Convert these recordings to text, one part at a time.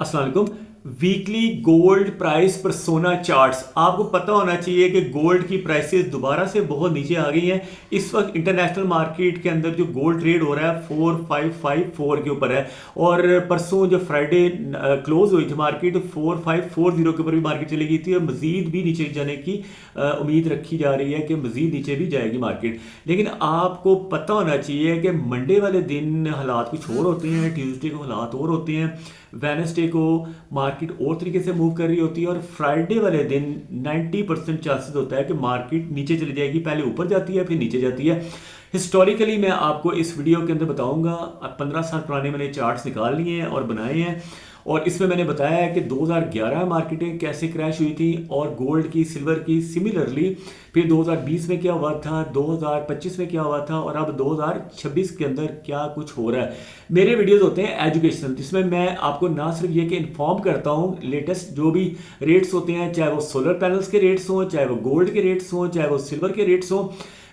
अस्सलाम वालेकुम। Weekly gold price persona charts. आपको पता होना चाहिए कि गोल्ड की प्राइसेस दोबारा से बहुत नीचे आ गई हैं। इस वक्त इंटरनेशनल मार्केट के अंदर जो गोल्ड ट्रेड हो रहा है 4554 के ऊपर है। और परसों जो फ्राइडे क्लोज हुई थी मार्केट 4540 के ऊपर भी मार्केट चली गई थी और मजीद भी नीचे जाने की उम्मीद रखी जा रही है कि मजीद नीचे भी जाएगी मार्केट। लेकिन आपको पता होना चाहिए कि मंडे वाले दिन हालात कुछ और होते हैं, ट्यूसडे को हालात और होते हैं, वेनसडे को मार्केट और तरीके से मूव कर रही होती है और फ्राइडे वाले दिन 90% चांसेस होता है कि मार्केट नीचे चली जाएगी। पहले ऊपर जाती है फिर नीचे जाती है। हिस्टोरिकली मैं आपको इस वीडियो के अंदर बताऊंगा। 15 साल पुराने मैंने चार्ट्स निकाल लिए हैं और बनाए हैं और इसमें मैंने बताया है कि 2011 मार्केटें कैसे क्रैश हुई थी और गोल्ड की, सिल्वर की सिमिलरली फिर 2020 में क्या हुआ था, 2025 में क्या हुआ था और अब 2026 के अंदर क्या कुछ हो रहा है। मेरे वीडियोस होते हैं एजुकेशनल, जिसमें मैं आपको ना सिर्फ ये कि इन्फॉर्म करता हूँ लेटेस्ट जो भी रेट्स होते हैं, चाहे वो सोलर पैनल्स के रेट्स हों, चाहे वो गोल्ड के रेट्स हों, चाहे वो सिल्वर के रेट्स हों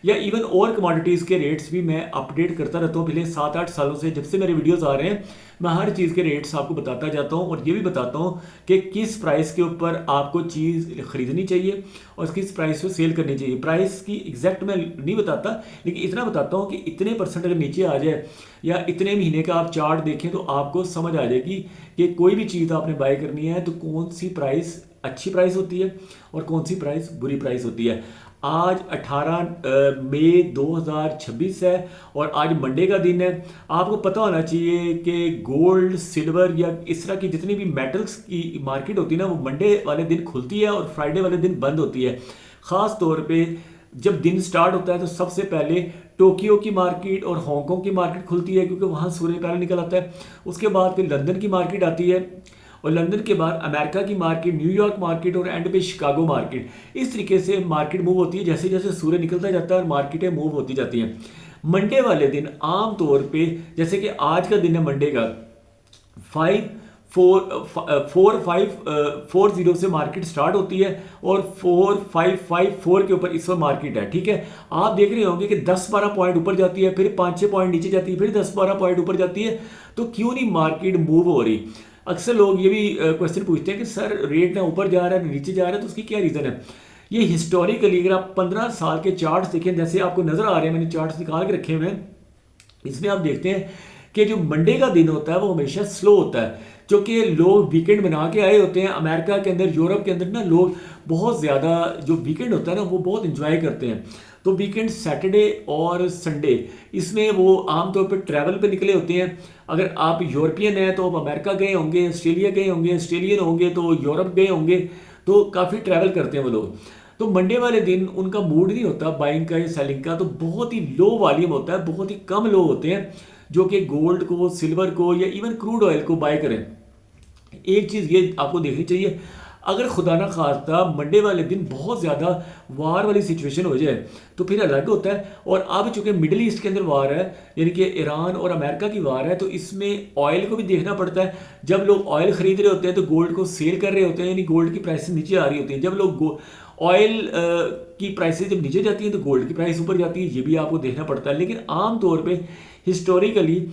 या इवन और कमोडिटीज़ के रेट्स भी मैं अपडेट करता रहता हूँ। पिछले 7-8 सालों से जब से मेरे वीडियोस आ रहे हैं मैं हर चीज़ के रेट्स आपको बताता जाता हूँ और ये भी बताता हूँ कि किस प्राइस के ऊपर आपको चीज़ खरीदनी चाहिए और किस प्राइस पे सेल करनी चाहिए। प्राइस की एग्जैक्ट मैं नहीं बताता, लेकिन इतना बताता हूँ कि इतने परसेंट अगर नीचे आ जाए या इतने महीने का आप चार्ट देखें तो आपको समझ आ जाएगी कि कोई भी चीज़ आपने बाय करनी है तो कौन सी प्राइस अच्छी प्राइस होती है और कौन सी प्राइस बुरी प्राइस होती है। आज 18 मई 2026 है और आज मंडे का दिन है। आपको पता होना चाहिए कि गोल्ड, सिल्वर या इस तरह की जितनी भी मेटल्स की मार्केट होती है ना, वो मंडे वाले दिन खुलती है और फ्राइडे वाले दिन बंद होती है। ख़ास तौर पे जब दिन स्टार्ट होता है तो सबसे पहले टोक्यो की मार्केट और हांगकांग की मार्केट खुलती है क्योंकि वहाँ सूर्य पहले निकल आता है। उसके बाद फिर लंदन की मार्केट आती है और लंदन के बाद अमेरिका की मार्केट, न्यूयॉर्क मार्केट और एंड पे शिकागो मार्केट। इस तरीके से मार्केट मूव होती है जैसे जैसे सूर्य निकलता जाता है और मार्केटें मूव होती जाती हैं। मंडे वाले दिन आम तौर पे, जैसे कि आज का दिन है मंडे का, 4540 से मार्केट स्टार्ट होती है और 4554 के ऊपर इस वक्त मार्केट है। ठीक है, आप देख रहे होंगे कि 10-12 पॉइंट ऊपर जाती है, फिर 5-6 पॉइंट नीचे जाती है, फिर 10-12 पॉइंट ऊपर जाती है। तो क्यों नहीं मार्केट मूव हो रही? अक्सर लोग ये भी क्वेश्चन पूछते हैं कि सर रेट ना ऊपर जा रहा है ना नीचे जा रहा है, तो उसकी क्या रीज़न है। ये हिस्टोरिकली अगर आप 15 साल के चार्ट्स देखें, जैसे आपको नज़र आ रहे हैं, मैंने चार्ट्स निकाल के रखे हुए हैं, इसमें आप देखते हैं कि जो मंडे का दिन होता है वो हमेशा स्लो होता है क्योंकि लोग वीकेंड बना के आए होते हैं। अमेरिका के अंदर, यूरोप के अंदर ना लोग बहुत ज़्यादा जो वीकेंड होता है ना वो बहुत इंजॉय करते हैं। तो वीकेंड सैटरडे और संडे इसमें वो आमतौर पर ट्रैवल पे निकले होते हैं। अगर आप यूरोपियन हैं तो आप अमेरिका गए होंगे, ऑस्ट्रेलिया गए होंगे, ऑस्ट्रेलियन होंगे तो यूरोप गए होंगे, तो काफ़ी ट्रैवल करते हैं वो लोग। तो मंडे वाले दिन उनका मूड नहीं होता बाइंग का या सेलिंग का, तो बहुत ही लो वॉल्यूम होता है, बहुत ही कम लोग होते हैं जो कि गोल्ड को, सिल्वर को या इवन क्रूड ऑयल को बाय करें। एक चीज़ ये आपको देखनी चाहिए, अगर खुदा ना खास्ता मंडे वाले दिन बहुत ज़्यादा वार वाली सिचुएशन हो जाए तो फिर अलग होता है। और अब चूंकि मिडल ईस्ट के अंदर वार है, यानी कि ईरान और अमेरिका की वार है, तो इसमें ऑयल को भी देखना पड़ता है। जब लोग ऑयल खरीद रहे होते हैं तो गोल्ड को सेल कर रहे होते हैं, यानी गोल्ड की प्राइसेस नीचे आ रही होती हैं। जब लोग ऑयल की प्राइसेस जब नीचे जाती हैं तो गोल्ड की प्राइस ऊपर जाती है, ये भी आपको देखना पड़ता है। लेकिन आम तौर पे हिस्टोरिकली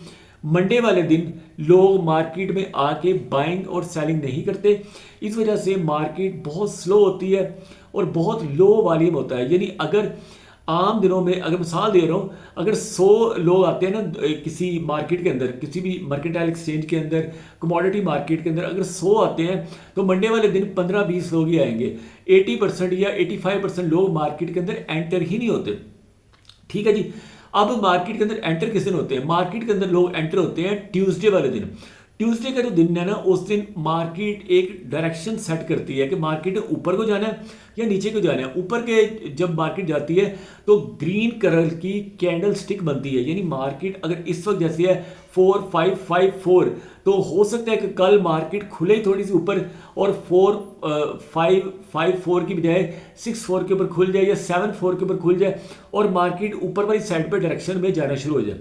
मंडे वाले दिन लोग मार्केट में आके बाइंग और सेलिंग नहीं करते। इस वजह से मार्केट बहुत स्लो होती है और बहुत लो वॉल्यूम होता है। यानी अगर आम दिनों में, अगर मिसाल दे रहा हूँ, अगर 100 लोग आते हैं ना किसी मार्केट के अंदर, किसी भी मर्केंटाइल एक्सचेंज के अंदर, कमोडिटी मार्केट के अंदर अगर 100 आते हैं तो मंडे वाले दिन 15-20 लोग ही आएंगे। 80% या 85% लोग मार्केट के अंदर एंटर ही नहीं होते। ठीक है जी। अब मार्केट के अंदर एंटर किस दिन होते हैं? मार्केट के अंदर लोग एंटर होते हैं ट्यूसडे वाले दिन। ट्यूसडे का जो दिन है ना, उस दिन मार्केट एक डायरेक्शन सेट करती है कि मार्केट ऊपर को जाना है या नीचे को जाना है। ऊपर के जब मार्केट जाती है तो ग्रीन कलर की कैंडल स्टिक बनती है, यानी मार्केट अगर इस वक्त जैसे है 4554, तो हो सकता है कि कल मार्केट खुले थोड़ी सी ऊपर और 4554 की बजाय 64 के ऊपर खुल जाए या 74 के ऊपर खुल जाए और मार्केट ऊपर वाली साइड पर डायरेक्शन में जाना शुरू हो जाए।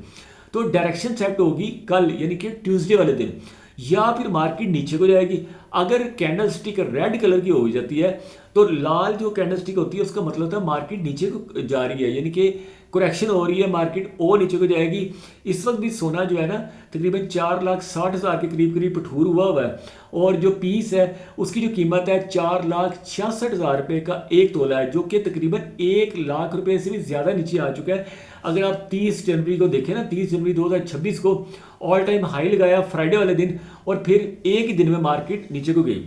तो डायरेक्शन सेट होगी कल, यानी कि ट्यूसडे वाले दिन, या फिर मार्केट नीचे को जाएगी। अगर कैंडल स्टिक रेड कलर की हो जाती है तो लाल जो कैंडल स्टिक होती है उसका मतलब होता है मार्केट नीचे को जा रही है, यानी कि करेक्शन हो रही है, मार्केट और नीचे को जाएगी। इस वक्त भी सोना जो है ना तकरीबन 4,60,000 के करीब करीब पठूर हुआ है, और जो पीस है उसकी जो कीमत है 4,66,000 रुपये का एक तोला है, जो कि तकरीबन 1,00,000 रुपये से भी ज़्यादा नीचे आ चुका है। अगर आप 30 जनवरी को देखें ना, 30 जनवरी 2026 को ऑल टाइम हाई लगाया फ्राइडे वाले दिन, और फिर एक ही दिन में मार्केट नीचे को गई।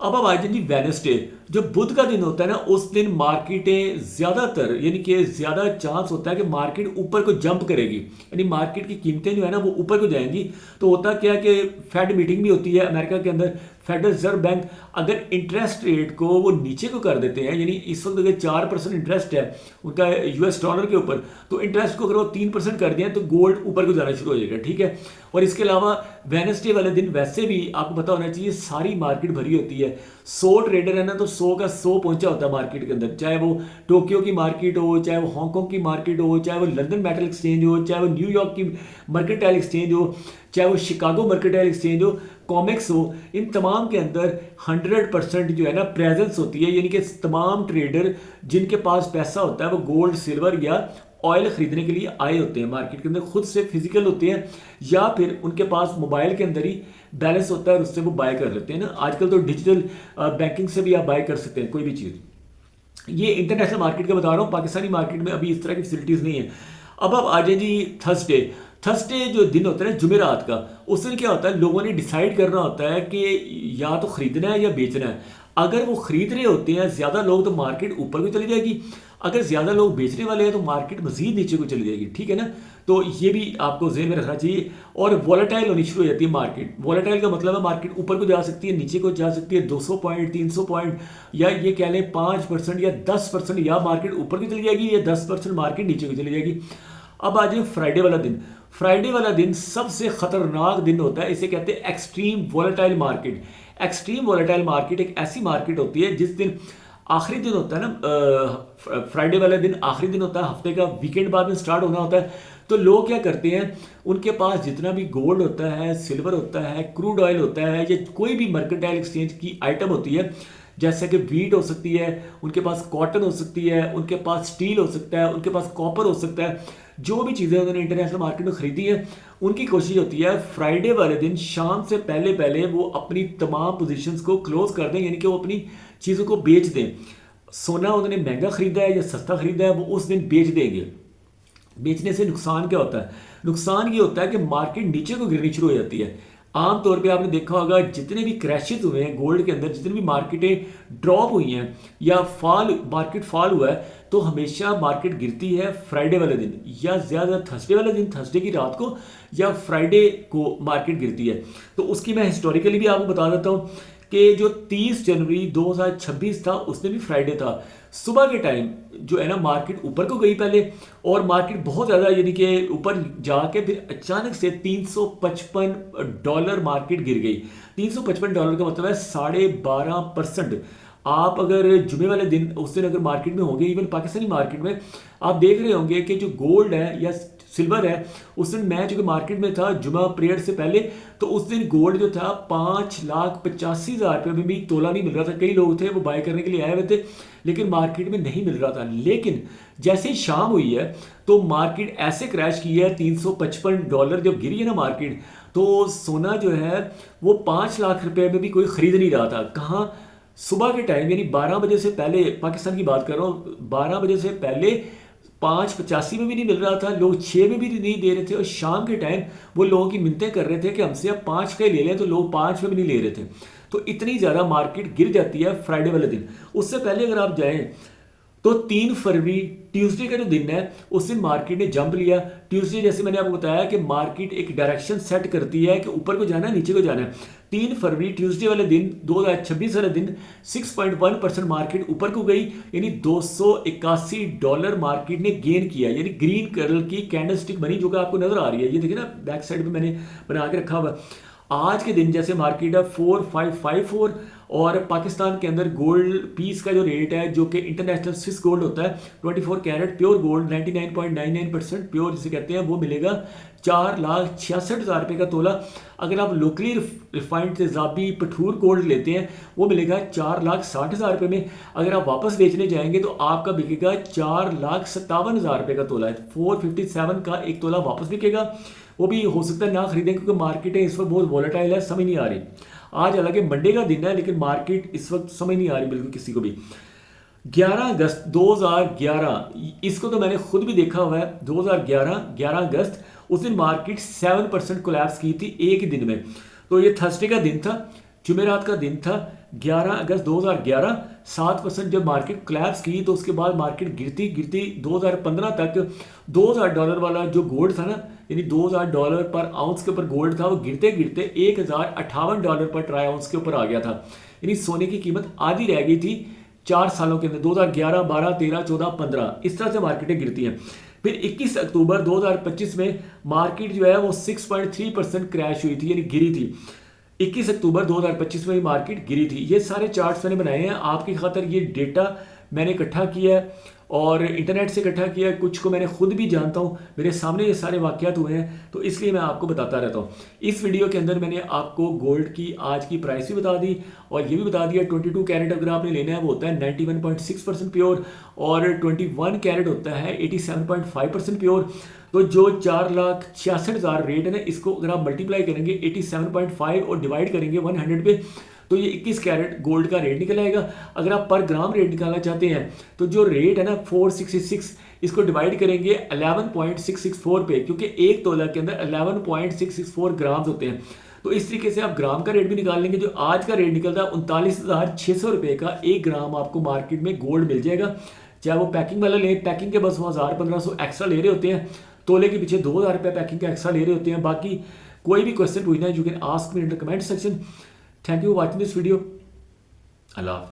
अब आ जाए जी वेडनेसडे, जो बुध का दिन होता है ना, उस दिन मार्केटें ज़्यादातर यानी कि ज़्यादा चांस होता है कि मार्केट ऊपर को जंप करेगी, यानी मार्केट की कीमतें जो है ना वो ऊपर को जाएंगी। तो होता क्या है कि फेड मीटिंग भी होती है अमेरिका के अंदर, फेडरल रिजर्व बैंक अगर इंटरेस्ट रेट को वो नीचे को कर देते हैं, यानी इस वक्त अगर 4% इंटरेस्ट है उनका यूएस डॉलर के ऊपर, तो इंटरेस्ट को अगर वो 3% कर दिया तो गोल्ड ऊपर को जाना शुरू हो जाएगा, ठीक है। और इसके अलावा वेडनेसडे वाले दिन वैसे भी आपको पता होना चाहिए सारी मार्केट भरी होती है। 100 ट्रेडर है ना, तो 100 का 100 पहुंचा होता है मार्केट के अंदर, चाहे वो टोक्यो की मार्केट हो, चाहे वो हांगकॉन्ग की मार्केट हो, चाहे वो लंदन मेटल एक्सचेंज हो, चाहे वो न्यूयॉर्क की मर्केंटाइल एक्सचेंज हो, चाहे वो शिकागो मर्केंटाइल एक्सचेंज हो, कॉमेक्स हो, इन तमाम के अंदर 100% जो है ना प्रेजेंस होती है, यानी कि तमाम ट्रेडर जिनके पास पैसा होता है वो गोल्ड सिल्वर या ऑयल खरीदने के लिए आए होते हैं मार्केट के अंदर, खुद से फिजिकल होते हैं या फिर उनके पास मोबाइल के अंदर ही बैलेंस होता है और उससे वो बाय कर लेते हैं ना। आजकल तो डिजिटल बैंकिंग से भी आप बाय कर सकते हैं कोई भी चीज़। ये इंटरनेशनल मार्केट का बता रहा हूँ, पाकिस्तानी मार्केट में अभी इस तरह की फैसिलिटीज़ नहीं है। अब आ जाए जी थर्सडे जो दिन होता है ना जुमेरात का, उस दिन क्या होता है, लोगों ने डिसाइड करना होता है कि या तो खरीदना है या बेचना है। अगर वो खरीद रहे होते हैं ज़्यादा लोग तो मार्केट ऊपर को चली जाएगी, अगर ज़्यादा लोग बेचने वाले हैं तो मार्केट मजीद नीचे को चली जाएगी, ठीक है ना। तो ये भी आपको ज़हन में रखना चाहिए। और वॉलेटाइल होनी शुरू हो जाती है मार्केट। वॉलेटाइल का मतलब है मार्केट ऊपर को जा सकती है, नीचे को जा सकती है, 200 पॉइंट 300 पॉइंट, या ये कह लें 5% या 10%, या मार्केट ऊपर को चली जाएगी या 10% मार्केट नीचे को चली जाएगी। अब आ जाए फ्राइडे वाला दिन। फ्राइडे वाला दिन सबसे खतरनाक दिन होता है, इसे कहते हैं extreme volatile market. Extreme volatile market एक ऐसी मार्केट होती है जिस दिन आखिरी दिन होता है ना, फ्राइडे वाला दिन आखिरी दिन होता है हफ्ते का, वीकेंड बाद में स्टार्ट होना होता है। तो लोग क्या करते हैं, उनके पास जितना भी गोल्ड होता है, सिल्वर होता है, क्रूड ऑयल होता है, या कोई भी मर्केंटाइल एक्सचेंज की आइटम होती है, जैसे कि वीट हो सकती है, उनके पास कॉटन हो सकती है, उनके पास स्टील हो सकता है, उनके पास कॉपर हो सकता है, जो भी चीज़ें उन्होंने इंटरनेशनल मार्केट में खरीदी है, उनकी कोशिश होती है फ्राइडे वाले दिन शाम से पहले पहले वो अपनी तमाम पोजीशंस को क्लोज कर दें, यानी कि वो अपनी चीज़ों को बेच दें। सोना उन्होंने महंगा खरीदा है या सस्ता खरीदा है, वो उस दिन बेच देंगे। बेचने से नुकसान क्या होता है? नुकसान ये होता है कि मार्केट नीचे को गिरनी शुरू हो जाती है। आमतौर पे आपने देखा होगा जितने भी क्रैशेस हुए हैं गोल्ड के अंदर, जितनी भी मार्केटें ड्रॉप हुई हैं या मार्केट फॉल हुआ है, तो हमेशा मार्केट गिरती है फ्राइडे वाले दिन, या ज़्यादा थर्सडे वाले दिन, थर्सडे की रात को या फ्राइडे को मार्केट गिरती है। तो उसकी मैं हिस्टोरिकली भी आपको बता देता हूँ कि जो 30 जनवरी 2026 था उसमें भी फ्राइडे था। सुबह के टाइम जो है ना मार्केट ऊपर को गई पहले, और मार्केट बहुत ज़्यादा यानी कि ऊपर जाके फिर अचानक से $355 मार्केट गिर गई। $355 का मतलब है 12.5%। आप अगर जुमे वाले दिन उस दिन अगर मार्केट में होंगे, इवन पाकिस्तानी मार्केट में आप देख रहे होंगे कि जो गोल्ड है या सिल्वर है, उस दिन मैं जो मार्केट में था जुमा प्रेयर से पहले, तो उस दिन गोल्ड जो था 5,85,000 रुपये में भी तोला नहीं मिल रहा था। कई लोग थे वो बाय करने के लिए आए हुए थे, लेकिन मार्केट में नहीं मिल रहा था। लेकिन जैसे ही शाम हुई है तो मार्केट ऐसे क्रैश की है, $355 जब गिरी है ना मार्केट, तो सोना जो है वो 5 लाख रुपए में भी कोई खरीद नहीं रहा था। कहाँ? सुबह के टाइम, यानी 12 बजे से पहले, पाकिस्तान की बात कर रहा हूँ, 12 बजे से पहले 5.85 में भी नहीं मिल रहा था, लोग 6 में भी नहीं दे रहे थे, और शाम के टाइम वो लोगों की मिन्नतें कर रहे थे कि हमसे अब 5 का ही ले लें, तो लोग 5 में भी नहीं ले रहे थे। तो इतनी ज़्यादा मार्केट गिर जाती है फ्राइडे वाले दिन। उससे पहले अगर आप जाएं तो 3 फरवरी ट्यूसडे का जो दिन है उस दिन मार्केट ने जंप लिया। ट्यूसडे जैसे मैंने आपको बताया कि मार्केट एक डायरेक्शन सेट करती है कि ऊपर को जाना है नीचे को जाना है। 3 फरवरी ट्यूसडे वाले दिन 2026 वाले दिन 6.1% मार्केट ऊपर को गई, यानी $281 मार्केट ने गेन किया, यानी ग्रीन कलर की कैंडल स्टिक बनी जो कि आपको नजर आ रही है। ये देखिए ना, बैक साइड में मैंने बना के रखा हुआ। आज के दिन जैसे मार्केट है 4554 और पाकिस्तान के अंदर गोल्ड पीस का जो रेट है, जो कि इंटरनेशनल स्विस गोल्ड होता है 24 कैरेट प्योर गोल्ड 99.99% प्योर जिसे कहते हैं, वो मिलेगा 4,66,000 रुपये का तोला। अगर आप लोकली रिफाइंड तेजाबी पठूर गोल्ड लेते हैं वो मिलेगा 4,60,000 रुपये में। अगर आप वापस बेचने जाएंगे तो आपका बिकेगा 4,57,000 रुपये का तोला है। 457 का एक तोला वापस बिकेगा, वो भी हो सकता है ना खरीदें क्योंकि मार्केट है इस वक्त बहुत वॉलेटाइल है, समझ नहीं आ रही। आज हालांकि मंडे का दिन है लेकिन मार्केट इस वक्त समझ नहीं आ रही बिल्कुल किसी को भी। 11 अगस्त 2011, इसको तो मैंने खुद भी देखा हुआ है। 2011 11 अगस्त उस दिन मार्केट 7% कोलैप्स की थी एक ही दिन में। तो ये थर्सडे का दिन था, जुमेरात का दिन था, 11 अगस्त 2011। 7% जब मार्केट कोलैप्स की तो उसके बाद मार्केट गिरती गिरती 2015 तक $2,000 वाला जो गोल्ड था ना, यानी $2,000 पर आउंस के ऊपर गोल्ड था, वो गिरते गिरते $1,058 पर ट्राई आउंस के ऊपर आ गया था। यानी सोने की कीमत आधी रह गई थी 4 सालों के अंदर, 2011, 12, 13, 14, 15, इस तरह से मार्केटें गिरती हैं। फिर 21 अक्टूबर 2025 में मार्केट जो है वो 6.3% क्रैश हुई थी, यानी गिरी थी। 21 अक्टूबर 2025 में मार्केट गिरी थी। ये सारे चार्ट्स मैंने बनाए हैं आपकी खातिर, ये डेटा मैंने इकट्ठा किया है और इंटरनेट से इकट्ठा किया है, कुछ को मैंने खुद भी जानता हूँ, मेरे सामने ये सारे वाक़यात हुए हैं तो इसलिए मैं आपको बताता रहता हूँ। इस वीडियो के अंदर मैंने आपको गोल्ड की आज की प्राइस भी बता दी और ये भी बता दिया 22 कैरेट अगर आपने लेना है वो होता है 91.6% प्योर और 21 कैरेट होता है 87.5% प्योर। तो जो 4,66,000 रेट है ना, इसको अगर आप मल्टीप्लाई करेंगे 87.5 और डिवाइड करेंगे 100 पे तो ये 21 कैरेट गोल्ड का रेट निकल आएगा। अगर आप पर ग्राम रेट निकालना चाहते हैं तो जो रेट है ना 466, इसको डिवाइड करेंगे 11.664 पे, क्योंकि एक तोला के अंदर 11.664 ग्राम्स होते हैं। तो इस तरीके से आप ग्राम का रेट भी निकाल लेंगे। जो आज का रेट निकलता है 39,600 रुपये का 1 ग्राम आपको मार्केट में गोल्ड मिल जाएगा। चाहे वो पैकिंग वाला लें, पैकिंग के बस वो 1,000-1,500 एक्स्ट्रा ले रहे होते हैं, तोले के पीछे 2,000 रुपये पैकिंग का एक्स्ट्रा ले रहे होते हैं। बाकी कोई भी क्वेश्चन पूछना है you can ask me in the comment section. Thank you for watching this video. Allah.